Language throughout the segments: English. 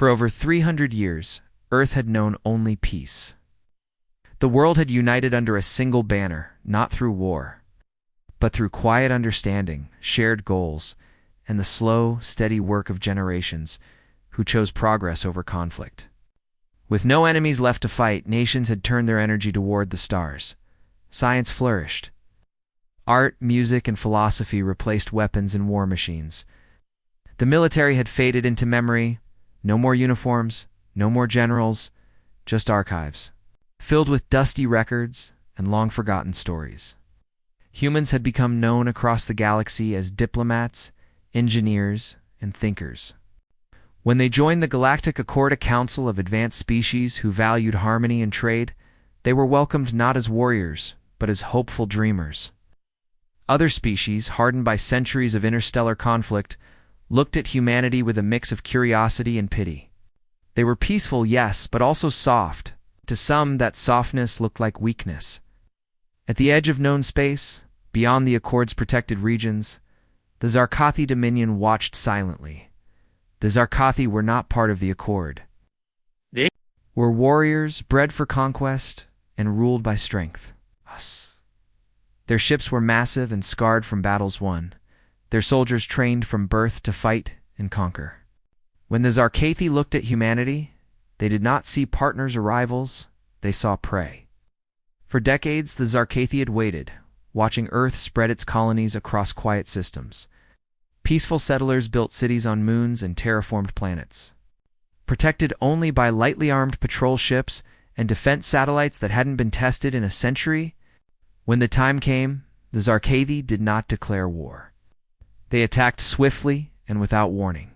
For over 300 years, Earth had known only peace. The world had united under a single banner, not through war, but through quiet understanding, shared goals, and the slow, steady work of generations who chose progress over conflict. With no enemies left to fight, nations had turned their energy toward the stars. Science flourished. Art, music, and philosophy replaced weapons and war machines. The military had faded into memory. No more uniforms, no more generals, just archives, filled with dusty records and long-forgotten stories. Humans had become known across the galaxy as diplomats, engineers, and thinkers. When they joined the Galactic Accord, a council of advanced species who valued harmony and trade, they were welcomed not as warriors, but as hopeful dreamers. Other species, hardened by centuries of interstellar conflict, looked at humanity with a mix of curiosity and pity. They were peaceful, yes, but also soft. To some, that softness looked like weakness. At the edge of known space, beyond the Accord's protected regions, the Zarkathi Dominion watched silently. The Zarkathi were not part of the Accord. They were warriors bred for conquest and ruled by strength. Us. Their ships were massive and scarred from battles won. Their soldiers trained from birth to fight and conquer. When the Zarkathi looked at humanity, they did not see partners or rivals, they saw prey. For decades, the Zarkathi had waited, watching Earth spread its colonies across quiet systems. Peaceful settlers built cities on moons and terraformed planets. Protected only by lightly armed patrol ships and defense satellites that hadn't been tested in a century, when the time came, the Zarkathi did not declare war. They attacked swiftly and without warning.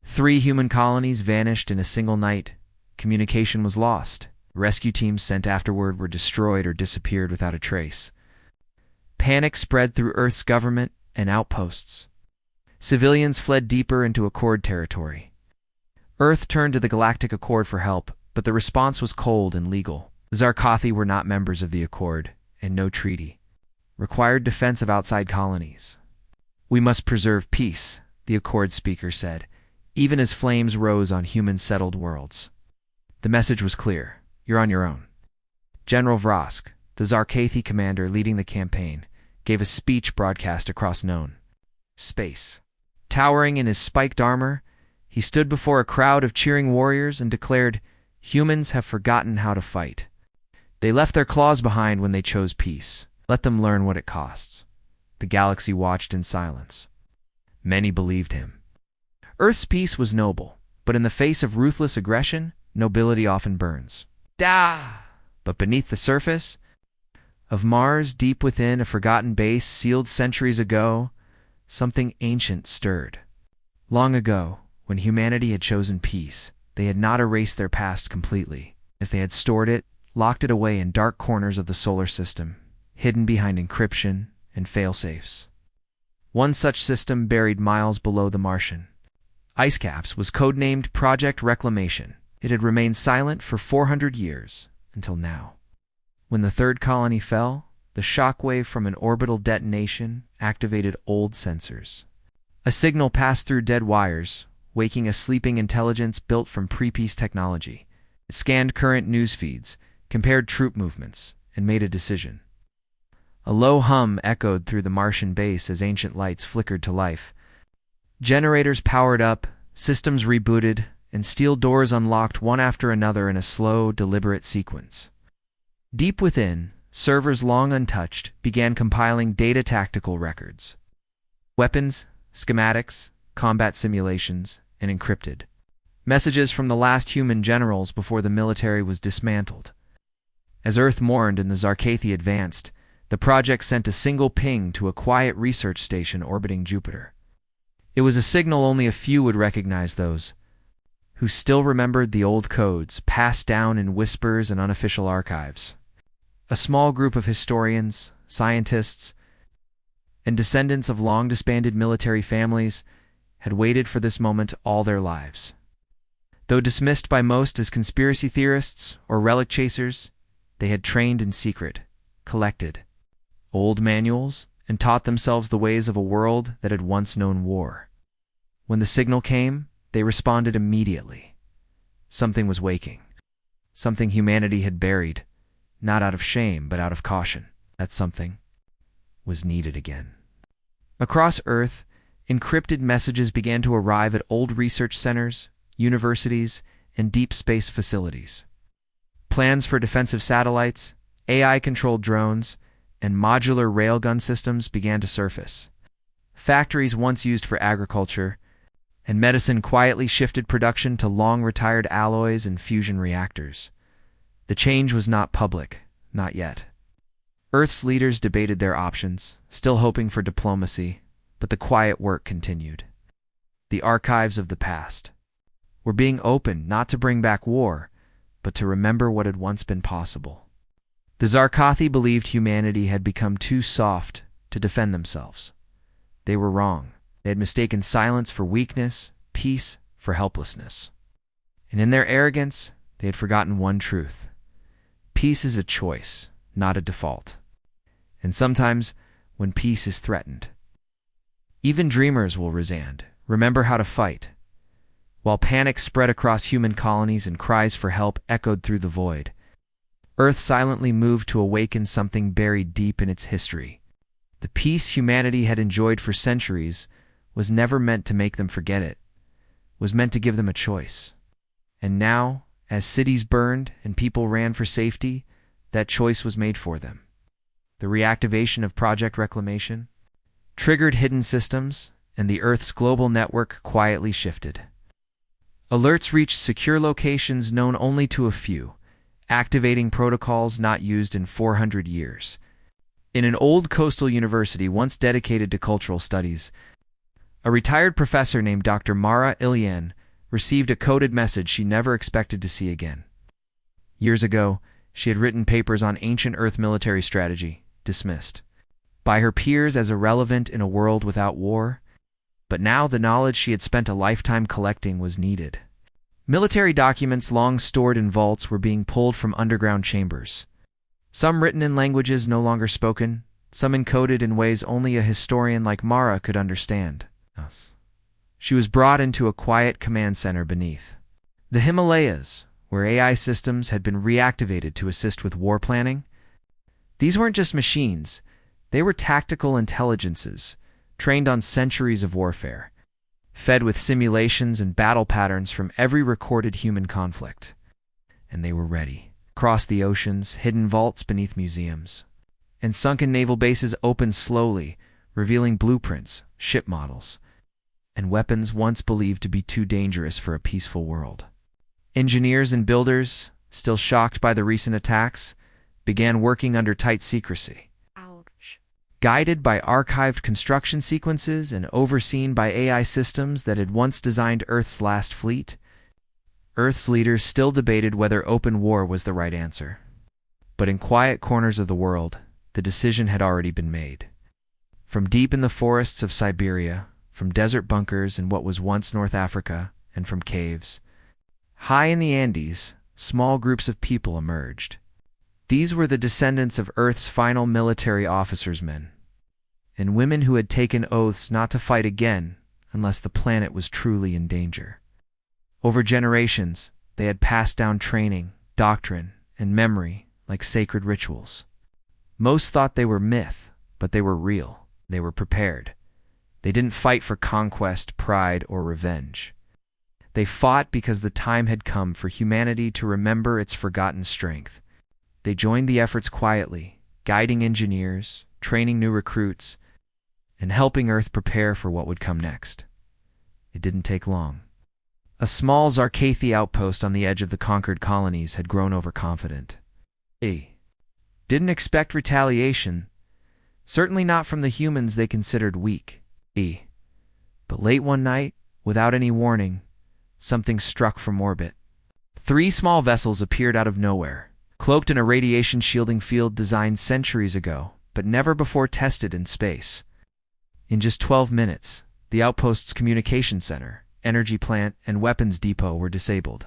3 human colonies vanished in a single night. Communication was lost. Rescue teams sent afterward were destroyed or disappeared without a trace. Panic spread through Earth's government and outposts. Civilians fled deeper into Accord territory. Earth turned to the Galactic Accord for help, but the response was cold and legal. Zarkathi were not members of the Accord, and no treaty required defense of outside colonies. "We must preserve peace," the Accord speaker said, even as flames rose on human-settled worlds. The message was clear: you're on your own. General Vrosk, the Zarkathi commander leading the campaign, gave a speech broadcast across known space. Towering in his spiked armor, he stood before a crowd of cheering warriors and declared, "Humans have forgotten how to fight. They left their claws behind when they chose peace. Let them learn what it costs." The galaxy watched in silence. Many believed him. Earth's peace was noble, but in the face of ruthless aggression, nobility often burns. But beneath the surface of Mars, deep within a forgotten base sealed centuries ago, something ancient stirred. Long ago, when humanity had chosen peace, they had not erased their past completely, as they had stored it, locked it away in dark corners of the solar system, hidden behind encryption and fail-safes. One such system buried miles below the Martian ice caps was codenamed Project Reclamation. It had remained silent for 400 years, until now. When the third colony fell, the shockwave from an orbital detonation activated old sensors. A signal passed through dead wires, waking a sleeping intelligence built from pre-peace technology. It scanned current news feeds, compared troop movements, and made a decision. A low hum echoed through the Martian base as ancient lights flickered to life. Generators powered up, systems rebooted, and steel doors unlocked one after another in a slow, deliberate sequence. Deep within, servers long untouched began compiling data tactical records. Weapons, schematics, combat simulations, and encrypted messages from the last human generals before the military was dismantled. As Earth mourned and the Zarkathi advanced, the project sent a single ping to a quiet research station orbiting Jupiter. It was a signal only a few would recognize, those who still remembered the old codes passed down in whispers and unofficial archives. A small group of historians, scientists, and descendants of long-disbanded military families had waited for this moment all their lives. Though dismissed by most as conspiracy theorists or relic chasers, they had trained in secret, collected old manuals, and taught themselves the ways of a world that had once known war. When the signal came, they responded immediately. Something was waking. Something humanity had buried, not out of shame, but out of caution. That something was needed again. Across Earth, encrypted messages began to arrive at old research centers, universities, and deep space facilities. Plans for defensive satellites, AI-controlled drones, and modular railgun systems began to surface. Factories once used for agriculture and medicine quietly shifted production to long-retired alloys and fusion reactors. The change was not public, not yet. Earth's leaders debated their options, still hoping for diplomacy, but the quiet work continued. The archives of the past were being opened not to bring back war, but to remember what had once been possible. The Zarkathi believed humanity had become too soft to defend themselves. They were wrong. They had mistaken silence for weakness, peace for helplessness. And in their arrogance, they had forgotten one truth. Peace is a choice, not a default. And sometimes, when peace is threatened, even dreamers will remember how to fight. While panic spread across human colonies and cries for help echoed through the void, Earth silently moved to awaken something buried deep in its history. The peace humanity had enjoyed for centuries was never meant to make them forget it, was meant to give them a choice. And now, as cities burned and people ran for safety, that choice was made for them. The reactivation of Project Reclamation triggered hidden systems, and the Earth's global network quietly shifted. Alerts reached secure locations known only to a few, activating protocols not used in 400 years. In an old coastal university once dedicated to cultural studies, a retired professor named Dr. Mara Ilian received a coded message she never expected to see again. Years ago, she had written papers on ancient Earth military strategy, dismissed by her peers as irrelevant in a world without war. But now the knowledge she had spent a lifetime collecting was needed. Military documents long stored in vaults were being pulled from underground chambers. Some written in languages no longer spoken, some encoded in ways only a historian like Mara could understand. She was brought into a quiet command center beneath the Himalayas, where AI systems had been reactivated to assist with war planning. These weren't just machines, they were tactical intelligences, trained on centuries of warfare, fed with simulations and battle patterns from every recorded human conflict. And they were ready. Across the oceans, hidden vaults beneath museums, and sunken naval bases opened slowly, revealing blueprints, ship models, and weapons once believed to be too dangerous for a peaceful world. Engineers and builders, still shocked by the recent attacks, began working under tight secrecy. Guided by archived construction sequences and overseen by AI systems that had once designed Earth's last fleet, Earth's leaders still debated whether open war was the right answer. But in quiet corners of the world, the decision had already been made. From deep in the forests of Siberia, from desert bunkers in what was once North Africa, and from caves, high in the Andes, small groups of people emerged. These were the descendants of Earth's final military officers' men, and women who had taken oaths not to fight again unless the planet was truly in danger. Over generations, they had passed down training, doctrine, and memory like sacred rituals. Most thought they were myth, but they were real. They were prepared. They didn't fight for conquest, pride, or revenge. They fought because the time had come for humanity to remember its forgotten strength. They joined the efforts quietly, guiding engineers, training new recruits, and helping Earth prepare for what would come next. It didn't take long. A small Zarkathi outpost on the edge of the conquered colonies had grown overconfident. They didn't expect retaliation, certainly not from the humans they considered weak. But late one night, without any warning, something struck from orbit. 3 small vessels appeared out of nowhere, cloaked in a radiation shielding field designed centuries ago, but never before tested in space. In just 12 minutes, the outpost's communication center, energy plant, and weapons depot were disabled.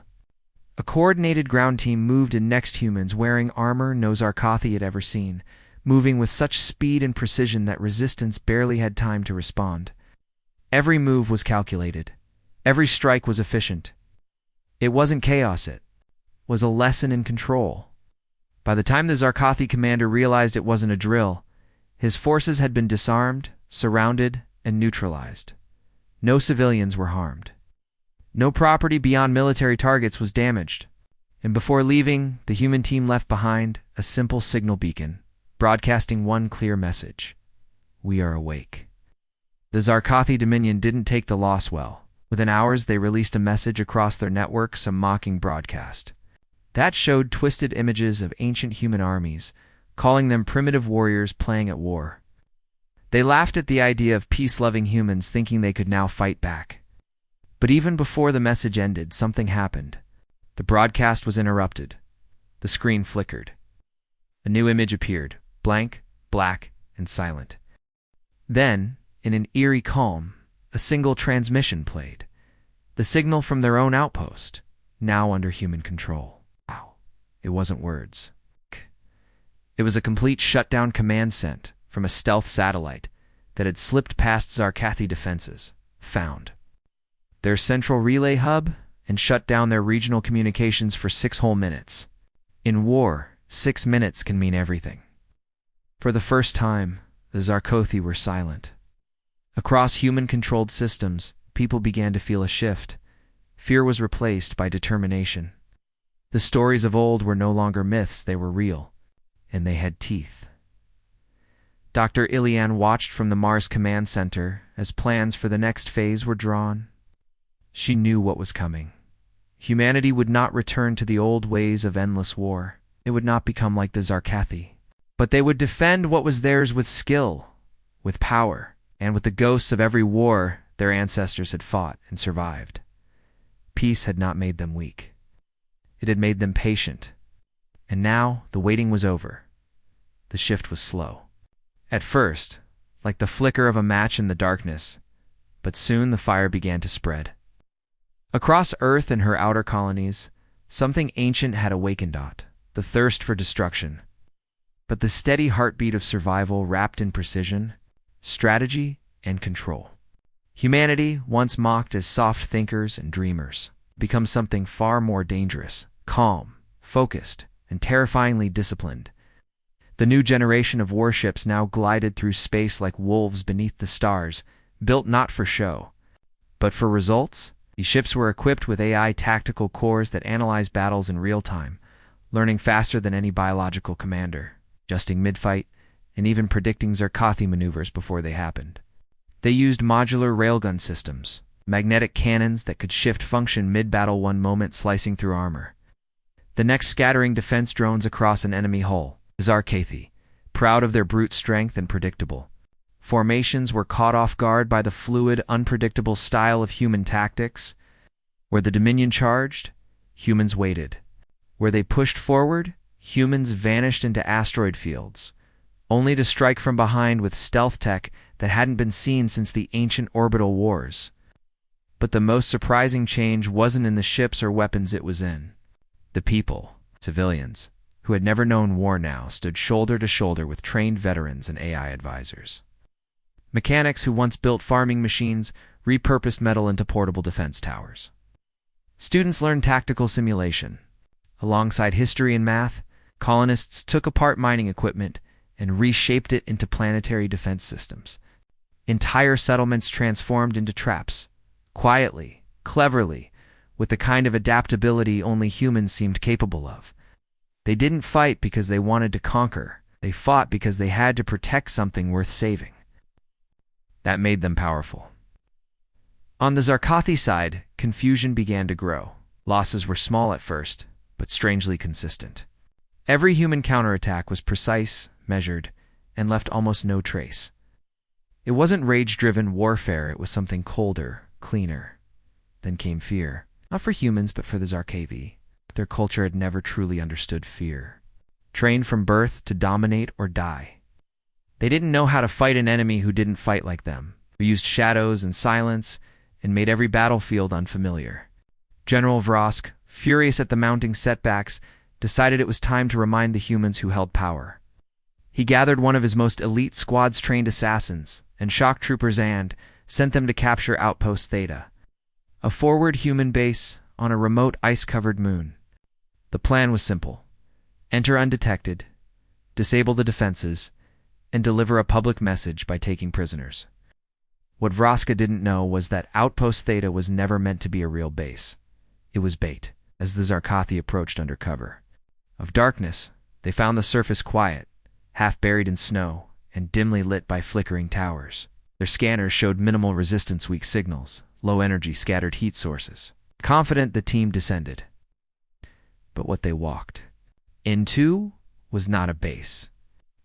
A coordinated ground team moved in next humans wearing armor no Zarkathi had ever seen, moving with such speed and precision that resistance barely had time to respond. Every move was calculated. Every strike was efficient. It wasn't chaos, it was a lesson in control. By the time the Zarkathi commander realized it wasn't a drill, his forces had been disarmed, surrounded, and neutralized. No civilians were harmed. No property beyond military targets was damaged. And before leaving, the human team left behind a simple signal beacon, broadcasting one clear message: we are awake. The Zarkathi Dominion didn't take the loss well. Within hours, they released a message across their networks, a mocking broadcast. That showed twisted images of ancient human armies, calling them primitive warriors playing at war. They laughed at the idea of peace-loving humans, thinking they could now fight back. But even before the message ended, something happened. The broadcast was interrupted. The screen flickered. A new image appeared, blank, black, and silent. Then, in an eerie calm, a single transmission played. The signal from their own outpost, now under human control. Wow. It wasn't words. It was a complete shutdown command sent from a stealth satellite that had slipped past Zarkathi defenses, found their central relay hub, and shut down their regional communications for 6 whole minutes. In war, 6 minutes can mean everything. For the first time, the Zarkothi were silent. Across human-controlled systems, people began to feel a shift. Fear was replaced by determination. The stories of old were no longer myths, they were real, and they had teeth. Dr. Ilian watched from the Mars Command Center as plans for the next phase were drawn. She knew what was coming. Humanity would not return to the old ways of endless war. It would not become like the Zarkathi. But they would defend what was theirs with skill, with power, and with the ghosts of every war their ancestors had fought and survived. Peace had not made them weak. It had made them patient. And now the waiting was over. The shift was slow. At first, like the flicker of a match in the darkness, but soon the fire began to spread. Across Earth and her outer colonies, something ancient had awakened, the thirst for destruction. But the steady heartbeat of survival wrapped in precision, strategy, and control. Humanity, once mocked as soft thinkers and dreamers, become something far more dangerous, calm, focused, and terrifyingly disciplined. The new generation of warships now glided through space like wolves beneath the stars, built not for show, but for results. These ships were equipped with AI tactical cores that analyze battles in real time, learning faster than any biological commander, adjusting mid-fight, and even predicting Zarkathi maneuvers before they happened. They used modular railgun systems, magnetic cannons that could shift function mid-battle, one moment slicing through armor. The next scattering defense drones across an enemy hull. Zarkathi, proud of their brute strength and predictable formations, were caught off guard by the fluid, unpredictable style of human tactics. Where the Dominion charged, humans waited. Where they pushed forward, humans vanished into asteroid fields, only to strike from behind with stealth tech that hadn't been seen since the ancient orbital wars. But the most surprising change wasn't in the ships or weapons, it was in the people, civilians, who had never known war now stood shoulder to shoulder with trained veterans and AI advisors. Mechanics who once built farming machines repurposed metal into portable defense towers. Students learned tactical simulation. Alongside history and math, colonists took apart mining equipment and reshaped it into planetary defense systems. Entire settlements transformed into traps, quietly, cleverly, with the kind of adaptability only humans seemed capable of. They didn't fight because they wanted to conquer. They fought because they had to protect something worth saving. That made them powerful. On the Zarkathi side, confusion began to grow. Losses were small at first, but strangely consistent. Every human counterattack was precise, measured, and left almost no trace. It wasn't rage-driven warfare, it was something colder, cleaner. Then came fear. Not for humans, but for the Zarkathi. Their culture had never truly understood fear. Trained from birth to dominate or die. They didn't know how to fight an enemy who didn't fight like them, who used shadows and silence, and made every battlefield unfamiliar. General Vrosk, furious at the mounting setbacks, decided it was time to remind the humans who held power. He gathered one of his most elite squads-trained assassins, and shock trooper Zand sent them to capture Outpost Theta, a forward human base on a remote ice-covered moon. The plan was simple: enter undetected, disable the defenses, and deliver a public message by taking prisoners. What Vraska didn't know was that Outpost Theta was never meant to be a real base. It was bait, as the Zarkathi approached under cover of darkness. They found the surface quiet, half buried in snow, and dimly lit by flickering towers. Their scanners showed minimal resistance, weak signals, low-energy scattered heat sources. Confident, the team descended. But what they walked into was not a base.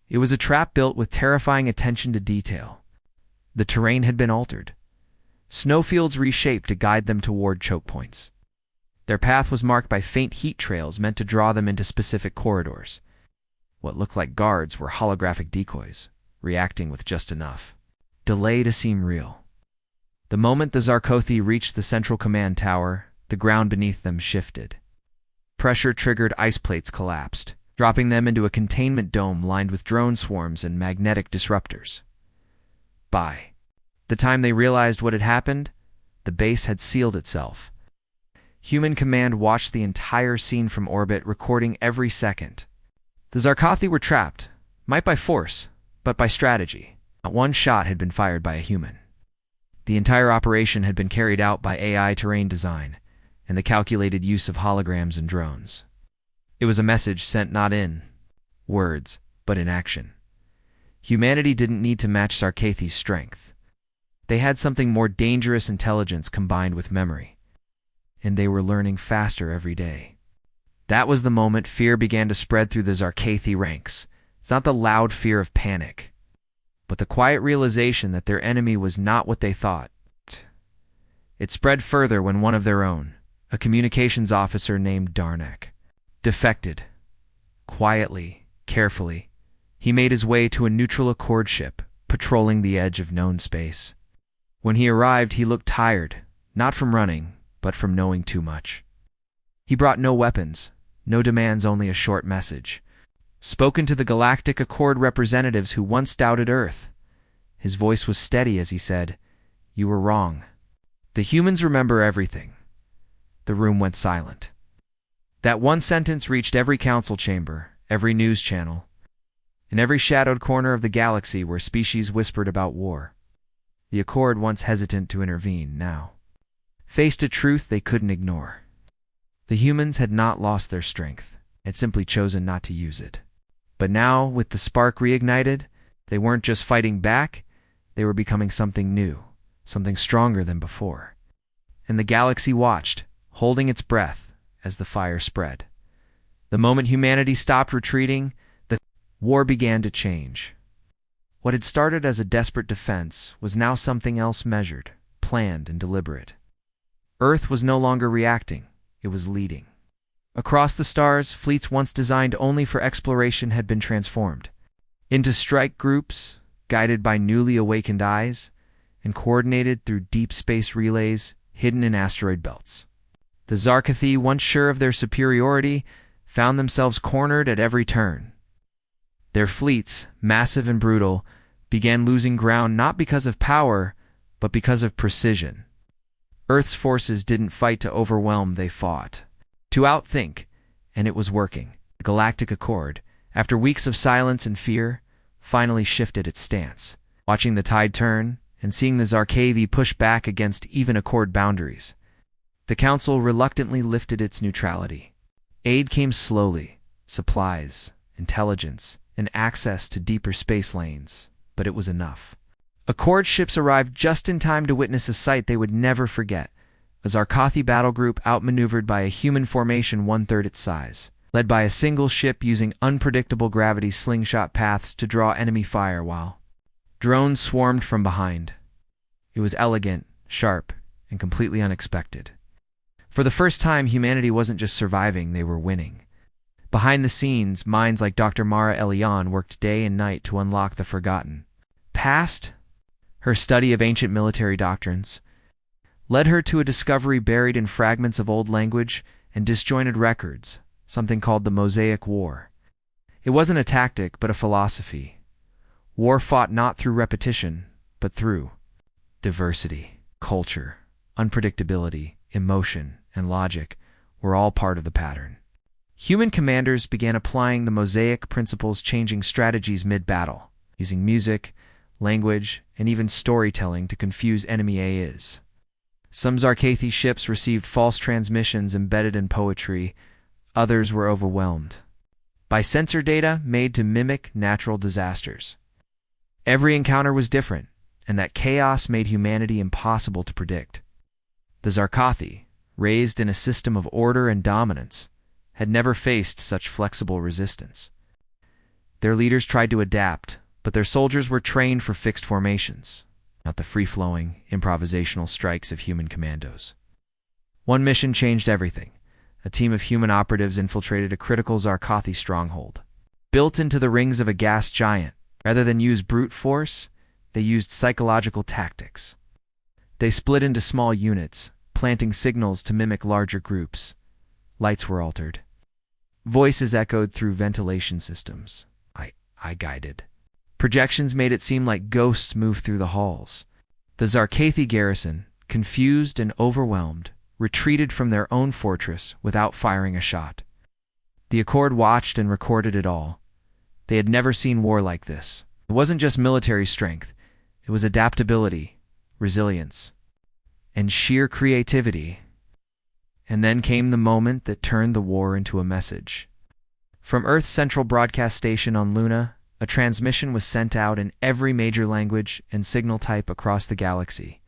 It was a trap built with terrifying attention to detail. The terrain had been altered, snowfields reshaped to guide them toward choke points. Their path was marked by faint heat trails meant to draw them into specific corridors. What looked like guards were holographic decoys, reacting with just enough delay to seem real. The moment the Zarkothi reached the central command tower, the ground beneath them shifted. Pressure-triggered ice plates collapsed, dropping them into a containment dome lined with drone swarms and magnetic disruptors. By the time they realized what had happened, the base had sealed itself. Human Command watched the entire scene from orbit, recording every second. The Zarkothi were trapped, might by force, but by strategy. Not one shot had been fired by a human. The entire operation had been carried out by AI terrain design and the calculated use of holograms and drones. It was a message sent not in words, but in action. Humanity didn't need to match Zarkathi's strength. They had something more dangerous: intelligence combined with memory. And they were learning faster every day. That was the moment fear began to spread through the Zarkathi ranks. It's not the loud fear of panic, but the quiet realization that their enemy was not what they thought. It spread further when one of their own, a communications officer named Darnak, defected. Quietly, carefully, he made his way to a neutral Accord ship, patrolling the edge of known space. When he arrived, he looked tired, not from running, but from knowing too much. He brought no weapons, no demands, only a short message, spoken to the Galactic Accord representatives who once doubted Earth. His voice was steady as he said, "You were wrong. The humans remember everything." The room went silent. That one sentence reached every council chamber, every news channel, in every shadowed corner of the galaxy where species whispered about war. The Accord, once hesitant to intervene, now faced a truth they couldn't ignore. The humans had not lost their strength, had simply chosen not to use it. But now, with the spark reignited, they weren't just fighting back, they were becoming something new, something stronger than before. And the galaxy watched, holding its breath, as the fire spread. The moment humanity stopped retreating, the war began to change. What had started as a desperate defense was now something else: measured, planned, and deliberate. Earth was no longer reacting, it was leading. Across the stars, fleets once designed only for exploration had been transformed into strike groups, guided by newly awakened eyes, and coordinated through deep space relays hidden in asteroid belts. The Zarkathi, once sure of their superiority, found themselves cornered at every turn. Their fleets, massive and brutal, began losing ground not because of power, but because of precision. Earth's forces didn't fight to overwhelm, they fought to outthink, and it was working. The Galactic Accord, after weeks of silence and fear, finally shifted its stance, watching the tide turn and seeing the Zarkathi push back against even Accord boundaries. The Council reluctantly lifted its neutrality. Aid came slowly: supplies, intelligence, and access to deeper space lanes, but it was enough. Accord ships arrived just in time to witness a sight they would never forget: a Zarkathi battle group outmaneuvered by a human formation one-third its size, led by a single ship using unpredictable gravity slingshot paths to draw enemy fire while drones swarmed from behind. It was elegant, sharp, and completely unexpected. For the first time, humanity wasn't just surviving, they were winning. Behind the scenes, minds like Dr. Mara Elian worked day and night to unlock the forgotten past. Her study of ancient military doctrines led her to a discovery buried in fragments of old language and disjointed records, something called the Mosaic War. It wasn't a tactic, but a philosophy. War fought not through repetition, but through diversity, culture, unpredictability, emotion, and logic were all part of the pattern. Human commanders began applying the mosaic principles, changing strategies mid-battle, using music, language, and even storytelling to confuse enemy AIs. Some Zarkathi ships received false transmissions embedded in poetry, others were overwhelmed by sensor data made to mimic natural disasters. Every encounter was different, and that chaos made humanity impossible to predict. The Zarkathi, raised in a system of order and dominance, had never faced such flexible resistance. Their leaders tried to adapt, but their soldiers were trained for fixed formations, not the free-flowing, improvisational strikes of human commandos. One mission changed everything. A team of human operatives infiltrated a critical Zarkathi stronghold. Built into the rings of a gas giant, rather than use brute force, they used psychological tactics. They split into small units, planting signals to mimic larger groups. Lights were altered. Voices echoed through ventilation systems. I guided. Projections made it seem like ghosts moved through the halls. The Zarkathi garrison, confused and overwhelmed, retreated from their own fortress without firing a shot. The Accord watched and recorded it all. They had never seen war like this. It wasn't just military strength. It was adaptability, resilience, and sheer creativity. And then came the moment that turned the war into a message. From Earth's central broadcast station on Luna, a transmission was sent out in every major language and signal type across the galaxy.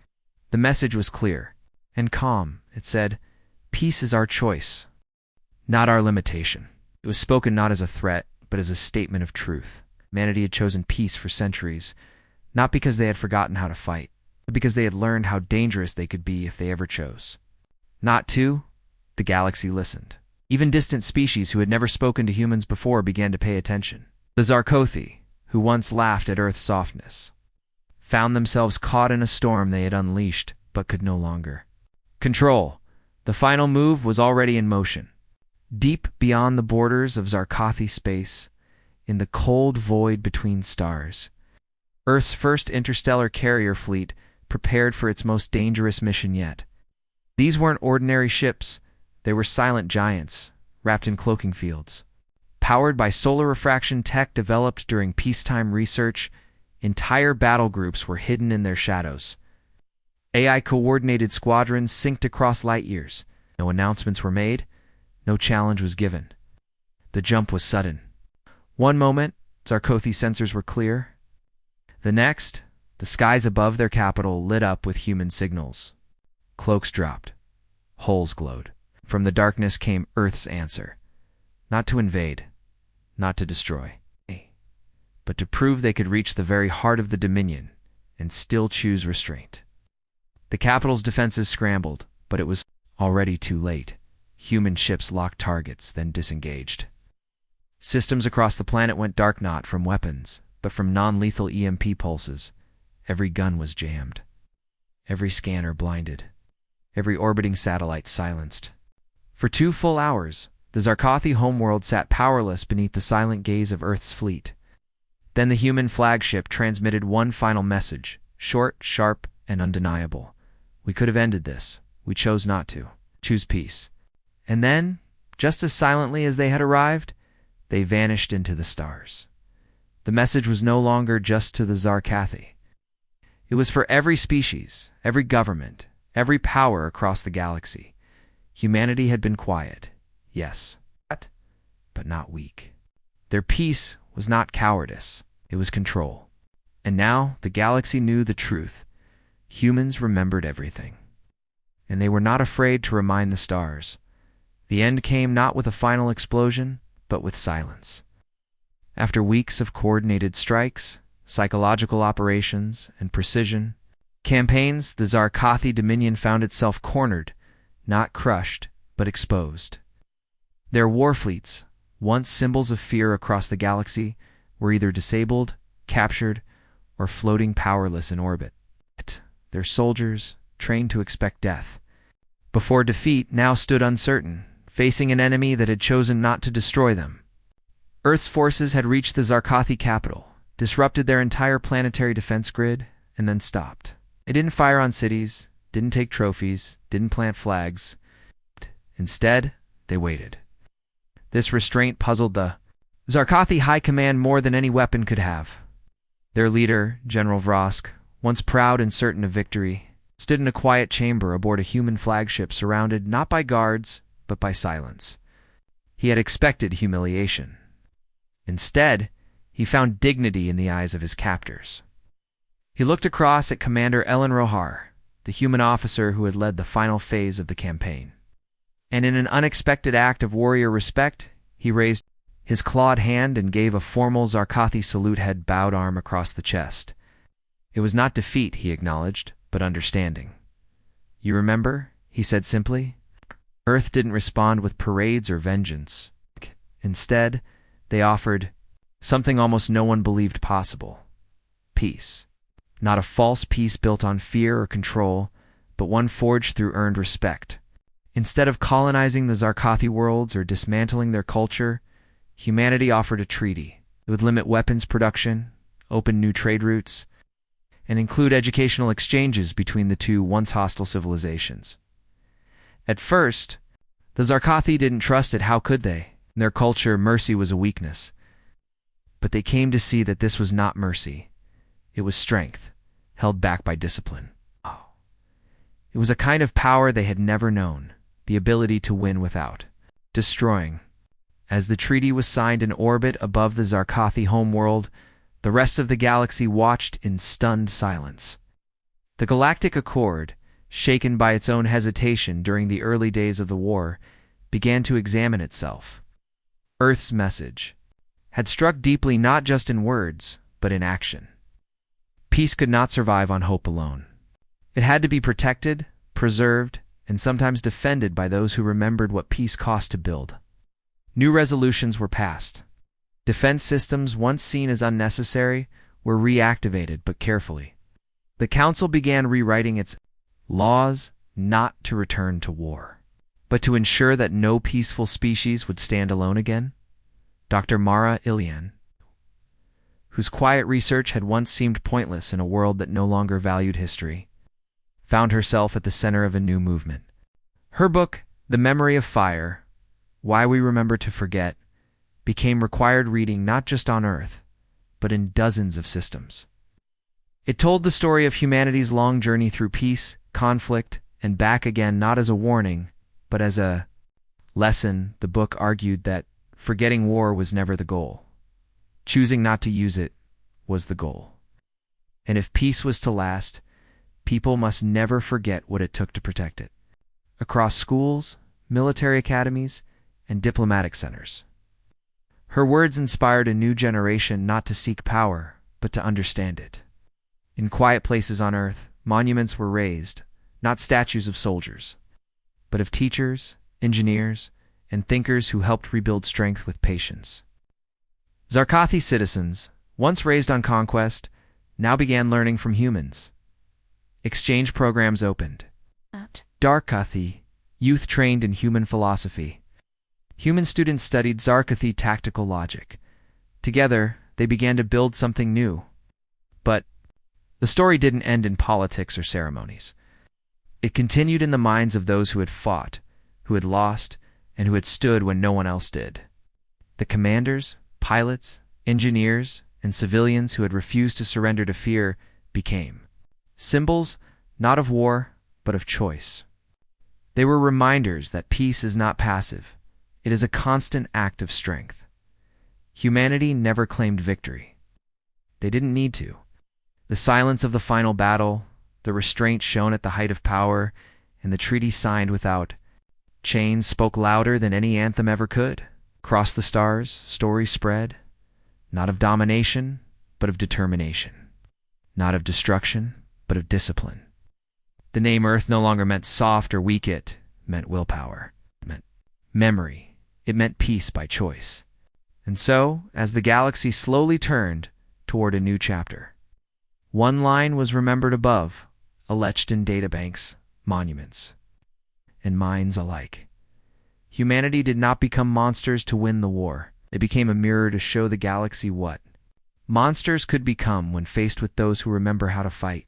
The message was clear and calm. It said, "Peace is our choice, not our limitation." It was spoken not as a threat, but as a statement of truth. Humanity had chosen peace for centuries, not because they had forgotten how to fight, but because they had learned how dangerous they could be if they ever chose. Not to, the galaxy listened. Even distant species who had never spoken to humans before began to pay attention. The Zarkathi, who once laughed at Earth's softness, found themselves caught in a storm they had unleashed but could no longer control. The final move was already in motion. Deep beyond the borders of Zarkathi space, in the cold void between stars, Earth's first interstellar carrier fleet prepared for its most dangerous mission yet. These weren't ordinary ships. They were silent giants, wrapped in cloaking fields. Powered by solar refraction tech developed during peacetime research, entire battle groups were hidden in their shadows. AI-coordinated squadrons synced across light years. No announcements were made. No challenge was given. The jump was sudden. One moment, Zarkathi sensors were clear. The next, the skies above their capital lit up with human signals. Cloaks dropped. Holes glowed. From the darkness came Earth's answer. Not to invade, not to destroy, but to prove they could reach the very heart of the Dominion and still choose restraint. The capital's defenses scrambled, but it was already too late. Human ships locked targets, then disengaged. Systems across the planet went dark, not from weapons, but from non-lethal EMP pulses. Every gun was jammed. Every scanner blinded. Every orbiting satellite silenced. For 2 full hours, the Zarkathi homeworld sat powerless beneath the silent gaze of Earth's fleet. Then the human flagship transmitted one final message, short, sharp, and undeniable. We could have ended this. We chose not to. Choose peace. And then, just as silently as they had arrived, they vanished into the stars. The message was no longer just to the Zarkathi. It was for every species, every government, every power across the galaxy. Humanity had been quiet, yes, but not weak. Their peace was not cowardice, it was control. And now the galaxy knew the truth. Humans remembered everything. And they were not afraid to remind the stars. The end came not with a final explosion, but with silence. After weeks of coordinated strikes, psychological operations, and precision campaigns, the Zarkathi Dominion found itself cornered, not crushed, but exposed. Their war fleets, once symbols of fear across the galaxy, were either disabled, captured, or floating powerless in orbit. Their soldiers, trained to expect death before defeat, now stood uncertain, facing an enemy that had chosen not to destroy them. Earth's forces had reached the Zarkathi capital, disrupted their entire planetary defense grid, and then stopped. They didn't fire on cities, didn't take trophies, didn't plant flags. Instead, they waited. This restraint puzzled the Zarkothi High Command more than any weapon could have. Their leader, General Vrosk, once proud and certain of victory, stood in a quiet chamber aboard a human flagship surrounded not by guards, but by silence. He had expected humiliation. Instead, he found dignity in the eyes of his captors. He looked across at Commander Ellen Rohar, the human officer who had led the final phase of the campaign. And in an unexpected act of warrior respect, he raised his clawed hand and gave a formal Zarkothi salute, head bowed, arm across the chest. It was not defeat, he acknowledged, but understanding. "You remember?" he said simply. Earth didn't respond with parades or vengeance. Instead, they offered something almost no one believed possible: peace. Not a false peace built on fear or control, but one forged through earned respect. Instead of colonizing the Zarkothi worlds or dismantling their culture, humanity offered a treaty. It would limit weapons production, open new trade routes, and include educational exchanges between the two once hostile civilizations. At first, the Zarkothi didn't trust it. How could they? In their culture, mercy was a weakness. But they came to see that this was not mercy. It was strength, held back by discipline. It was a kind of power they had never known, the ability to win without destroying. As the treaty was signed in orbit above the Zarkothi homeworld, the rest of the galaxy watched in stunned silence. The Galactic Accord, shaken by its own hesitation during the early days of the war, began to examine itself. Earth's message had struck deeply, not just in words, but in action. Peace could not survive on hope alone. It had to be protected, preserved, and sometimes defended by those who remembered what peace cost to build. New resolutions were passed. Defense systems, once seen as unnecessary, were reactivated, but carefully. The Council began rewriting its laws not to return to war, but to ensure that no peaceful species would stand alone again. Dr. Mara Ilian, whose quiet research had once seemed pointless in a world that no longer valued history, found herself at the center of a new movement. Her book, The Memory of Fire, Why We Remember to Forget, became required reading not just on Earth, but in dozens of systems. It told the story of humanity's long journey through peace, conflict, and back again, not as a warning, but as a lesson. The book argued that forgetting war was never the goal. Choosing not to use it was the goal. And if peace was to last, people must never forget what it took to protect it. Across schools, military academies, and diplomatic centers, her words inspired a new generation not to seek power, but to understand it. In quiet places on Earth, monuments were raised, not statues of soldiers, but of teachers, engineers, and thinkers who helped rebuild strength with patience. Zarkothi citizens, once raised on conquest, now began learning from humans. Exchange programs opened. Zarkothi, youth trained in human philosophy. Human students studied Zarkothi tactical logic. Together, they began to build something new. But the story didn't end in politics or ceremonies. It continued in the minds of those who had fought, who had lost, and who had stood when no one else did. The commanders, pilots, engineers, and civilians who had refused to surrender to fear became symbols not of war, but of choice. They were reminders that peace is not passive. It is a constant act of strength. Humanity never claimed victory. They didn't need to. The silence of the final battle, the restraint shown at the height of power, and the treaty signed without chains spoke louder than any anthem ever could. Across the stars, stories spread, not of domination, but of determination. Not of destruction, but of discipline. The name Earth no longer meant soft or weak. It meant willpower. It meant memory. It meant peace by choice. And so, as the galaxy slowly turned toward a new chapter, one line was remembered above, etched in databanks, monuments, and minds alike. Humanity did not become monsters to win the war. They became a mirror to show the galaxy what monsters could become when faced with those who remember how to fight.